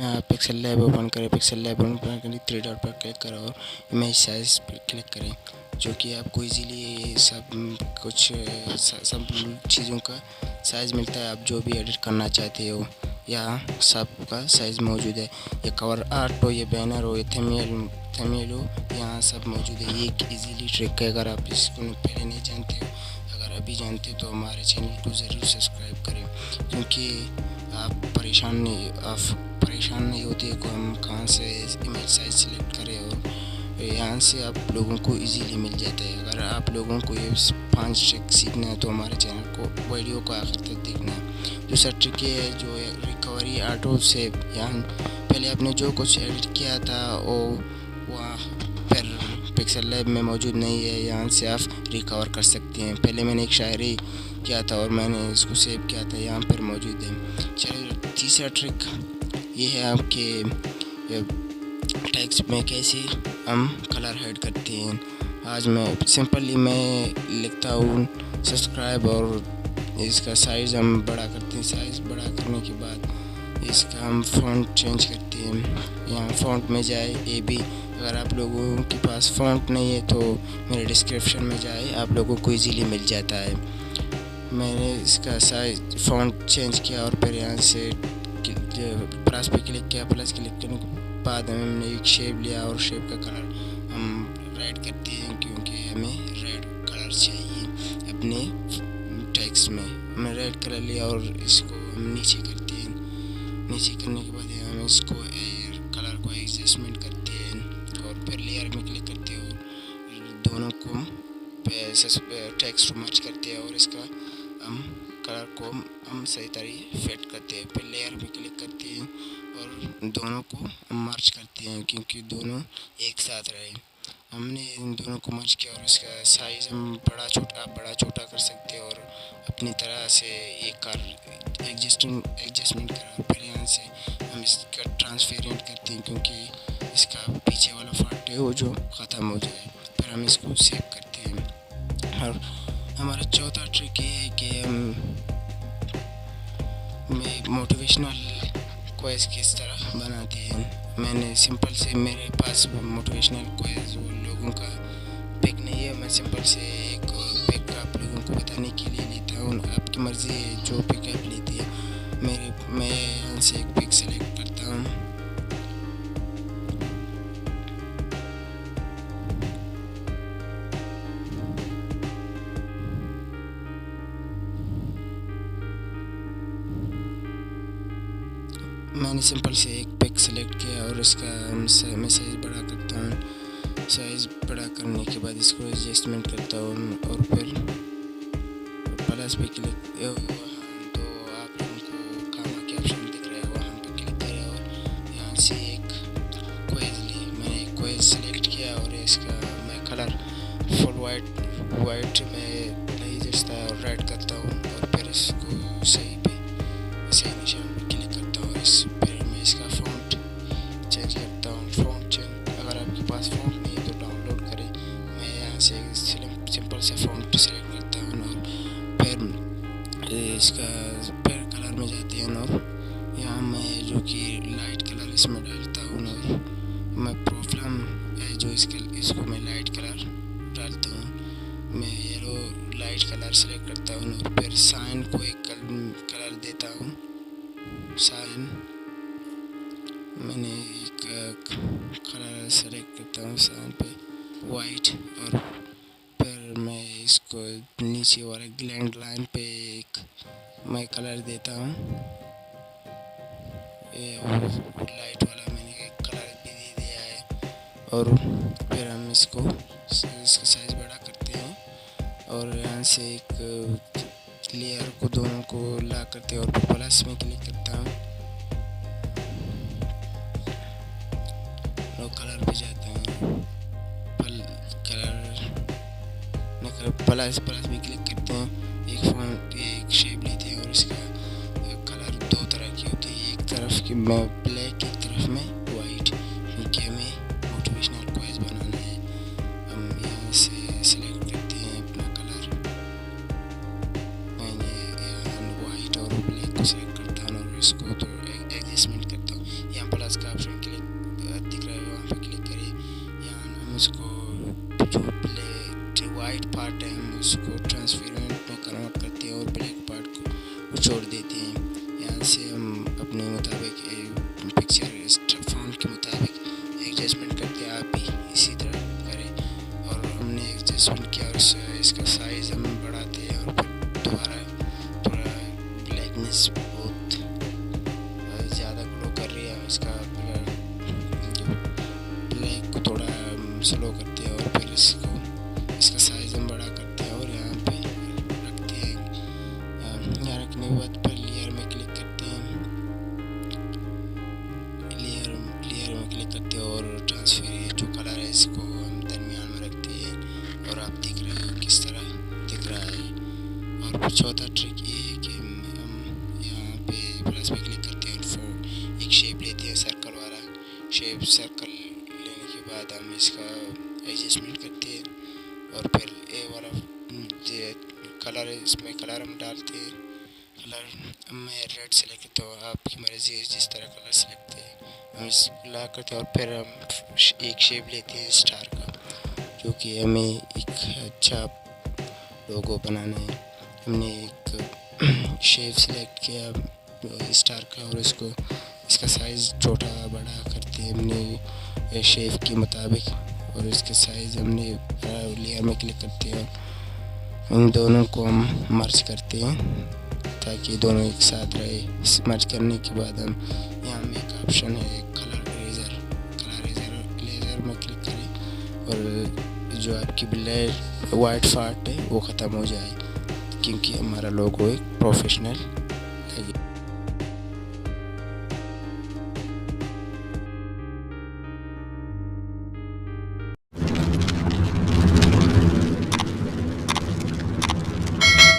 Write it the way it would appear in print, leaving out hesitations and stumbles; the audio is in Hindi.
पिक्सल लैब ओपन करें। पिक्सल लैब ओपन करें, 3 डॉट पर क्लिक करें और इमेज साइज पर क्लिक करें, जो कि आपको इजीली सब कुछ सब चीज़ों का साइज़ मिलता है। आप जो भी एडिट करना चाहते हो यहाँ सब का साइज़ मौजूद है। ये कवर आर्ट हो, ये बैनर हो, ये थंबनेल हो, यहाँ सब मौजूद है। ये एक इजीली ट्रिक है। अगर आप इसको पहले नहीं जानते हो, अगर अभी जानते हो तो हमारे चैनल को ज़रूर सब्सक्राइब करें, क्योंकि आप परेशान नहीं होते को हम कहाँ से इमेज साइज सेलेक्ट करें, और यहाँ से आप लोगों को इजीली मिल जाता है। अगर आप लोगों को ये 5 ट्रिक सीखना है तो हमारे चैनल को वीडियो को आखिर तक देखना है। दूसरा ट्रिक ये है जो रिकवरी ऑटो सेव, यहाँ पहले आपने जो कुछ एडिट किया था वो वहाँ फिर पिक्सल लैब में मौजूद नहीं है, यहाँ से आप रिकवर कर सकते हैं। पहले मैंने एक शायरी किया था और मैंने इसको सेव किया था, यहाँ पर मौजूद है। चलिए तीसरा ट्रिक ये है आपके टेक्स्ट में कैसे हम कलर ऐड करते हैं। आज मैं सिंपली लिखता हूँ सब्सक्राइब और इसका साइज़ हम बड़ा करते हैं। साइज़ बड़ा करने के बाद इसका हम फ़ॉन्ट चेंज करते हैं। यहाँ फ़ॉन्ट में जाए AB। अगर आप लोगों के पास फ़ॉन्ट नहीं है तो मेरे डिस्क्रिप्शन में जाए, आप लोगों को इजीली मिल जाता है। मैंने इसका साइज फ़ॉन्ट चेंज किया और फिर यहाँ से प्लस पे क्लिक किया। प्लस क्लिक करने के बाद हमने एक शेप लिया और शेप का कलर हम रेड करते हैं, क्योंकि हमें रेड कलर चाहिए अपने टेक्स्ट में। हमने रेड कलर लिया और इसको हम नीचे करते हैं। नीचे करने के बाद हम इसको कलर को एडजस्टमेंट करते हैं और फिर लेयर में क्लिक करते हैं और दोनों को टेक्स्ट मर्ज करते हैं और इसका हम कलर को हम सही तरीके फिट करते हैं। फिर लेयर में क्लिक करते हैं और दोनों को हम मर्ज करते हैं, क्योंकि दोनों एक साथ रहे। हमने इन दोनों को मर्ज किया और इसका साइज़ हम बड़ा छोटा कर सकते हैं और अपनी तरह से एक एडजस्टमेंट करें। फिर यहाँ से हम इसका ट्रांसपेरेंट करते हैं, क्योंकि इसका पीछे वाला पार्ट है वो जो ख़त्म हो जाए। फिर हम इसको सेव करते हैं। और हमारा चौथा ट्रिक ये है कि हम मोटिवेशनल क्विज़ किस तरह बनाते हैं। मैंने सिंपल से, मेरे पास मोटिवेशनल क्विज़ लोगों का पिक नहीं है, मैं सिंपल से एक पिक आप लोगों को बताने के लिए लेता हूँ। आपकी मर्ज़ी है जो पिक आप लेती है। मैं यहाँ से एक पिक सेलेक्ट करता हूँ। मैंने सिंपल से एक पिक सेलेक्ट किया और इसका मैं साइज़ बड़ा करता हूँ। साइज़ बड़ा करने के बाद इसको एडजस्टमेंट करता हूँ और फिर प्लस पे क्लिक, तो आप लोगों को खाना के ऑप्शन दिख रहा है, वहाँ पे क्लिक करें और यहाँ से एक क्विज़ ली। मैंने एक क्विज़ सेलेक्ट किया और इसका मैं कलर फुल वाइट में नहीं जचता है और रेड करता हूँ और फिर इसको सही निशान पर क्लिक करता हूँ। फिर मैं इसका फ़ॉन्ट चेंज करता हूँ। फ़ॉन्ट चेंज, अगर आपके पास फ़ॉन्ट नहीं है तो डाउनलोड करें। मैं यहाँ से सिंपल से फ़ॉन्ट सेलेक्ट करता हूँ और फिर इसका फिर कलर में जाते हैं और यहाँ मैं जो कि लाइट कलर इसमें डालता हूँ और मैं प्रॉब्लम है जो इसको मैं लाइट कलर डालता हूँ। मैं येलो लाइट कलर सेलेक्ट करता हूँ और फिर साइन को एक कलर देता हूँ। साइन मैंने एक कलर सेलेक्ट करता हूँ साइन पे वाइट, और फिर मैं इसको नीचे वाले ग्लैंड लाइन पे एक मैं कलर देता हूँ। ये लाइट वाला मैंने एक कलर भी दे दिया है और फिर हम इसका साइज़ बड़ा करते हैं और यहाँ से एक लेयर को दोनों को ला करते हैं और प्लस में क्लिक करता हूँ और कलर पे जाता हूँ। प्लस में क्लिक करते हैं। एक शेप लेते हैं और इसका कलर दो तरह की होती है, एक तरफ की मैं ब्लैक, एक तरफ में वाइट, क्योंकि हमें मोटिवेशनल क्विज़ बनाना है। हम यहाँ से सिलेक्ट करते हैं अपना कलर। मैंने यहाँ वाइट और ब्लैक को सिलेक्ट करता हूँ और इसको तो एडजस्टमेंट करता हूँ। यहाँ जो वाइट पार्ट है हम उसको ट्रांसपेरेंट में कन्वर्ट करते हैं और ब्लैक पार्ट को छोड़ देते हैं। यहाँ से हम अपने मुताबिक पिक्चर फ़ॉन्ट के मुताबिक एडजस्टमेंट करते हैं। आप भी इसी तरह करें। और हमने एडजस्टमेंट किया और इसका साइज़ हम बढ़ाते हैं और फिर दोबारा थोड़ा ब्लैकनेस बहुत ज़्यादा ग्लो कर रही है, इसका ब्लैक को थोड़ा स्लो करते हैं और फिर इसका साइज़ हम बड़ा करते हैं और यहाँ पे रखते हैं। यहाँ रखने के बाद फिर लेयर में क्लिक करते हैं, लेयर में क्लिक करते हैं और ट्रांसफर जो कलर है इसको हम दरमियान में रखते हैं और आप देख रहे हो किस तरह दिख रहा है। और फिर चौथा ट्रिक ये है कि हम यहाँ पे प्लस पे क्लिक करते हैं और एक शेप लेते हैं सर्कल वाला शेप। सर्कल लेने के बाद हम इसका एडजस्टमेंट करते हैं और फिर ए वाला कलर है, इसमें कलर हम डालते हैं। कलर मैं रेड सेलेक्ट करता हूँ, आपकी मर्ज़ी है जिस तरह कलर सेलेक्ट है हम इस ला करते हैं। और फिर हम एक शेप लेते हैं स्टार का, जो कि हमें एक अच्छा लोगो बनाना है। हमने एक शेप सेलेक्ट किया स्टार का और इसका साइज़ छोटा बड़ा करते हैं हमने शेप के मुताबिक और इसके साइज़ हमने लेयर में क्लिक करते हैं और इन दोनों को हम मर्ज करते हैं ताकि दोनों एक साथ रहे। मर्ज करने के बाद हम यहाँ में एक ऑप्शन है कलर इरेज़र में क्लिक करें और जो आपकी ब्लैक वाइट पार्ट है वो ख़त्म हो जाए, क्योंकि हमारा लोगो एक प्रोफेशनल है।